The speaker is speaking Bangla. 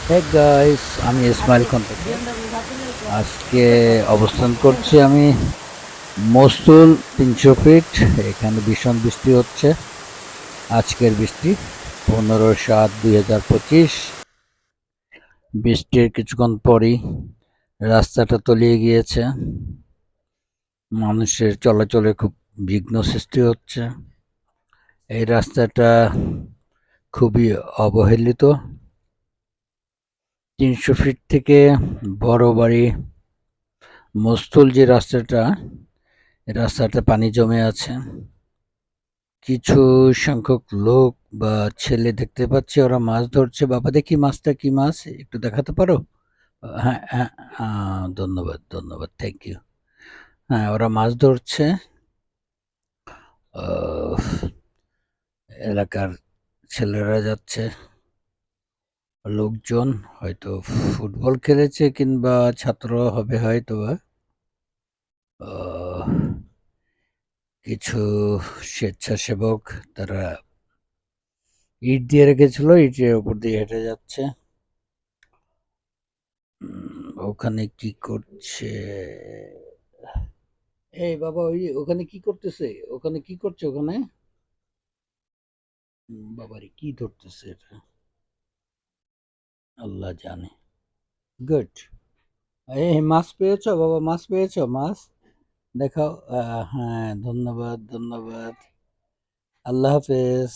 হে গাইস, আমি ইসমাইল খান থেকে আজকে অবস্থান করছি আমি মসুল ৩০০ ফিট। এখানে ভীষণ বৃষ্টি হচ্ছে। আজকের বৃষ্টি 15/7/2025। বৃষ্টির কিছুক্ষণ পরই রাস্তাটা তলিয়ে গিয়েছে। মানুষের চলাচলে খুব বিঘ্ন সৃষ্টি হচ্ছে। এই রাস্তাটা খুবই অবহেলিত। ৩০০ ফিট থেকে বড় বাড়ি মস্তুল যে রাস্তাটা পানি জমে আছে। কিছু সংখ্যক লোক বা ছেলে দেখতে পাচ্ছি, ওরা মাছ ধরছে। বাবা, দেখি মাছটা কি মাছ, একটু দেখাতে পারো? হ্যাঁ, হ্যাঁ। ধন্যবাদ, ধন্যবাদ, থ্যাংক ইউ। হ্যাঁ, ওরা মাছ ধরছে। আহ, এলাকার ছেলেরা যাচ্ছে। লোকজন হয়তো ফুটবল খেলেছে কিংবা ছাত্র হবে হয়তো। আহ, কিছু স্বেচ্ছাসেবক, তারা ইট দিয়ে রেখেছিল, ইটের উপর দিয়ে হেঁটে যাচ্ছে। ওখানে কি করছে? এই বাবা, ওই ওখানে কি করতেছে? ওখানে কি করছে ওখানে? বাবারে, কি ধরতেছে এটা? আল্লাহ জানে। গুড। এই মাছ পেয়েছো বাবা? মাছ পেয়েছো? মাছ দেখাও। হ্যাঁ, ধন্যবাদ, ধন্যবাদ। আল্লাহ হাফেজ।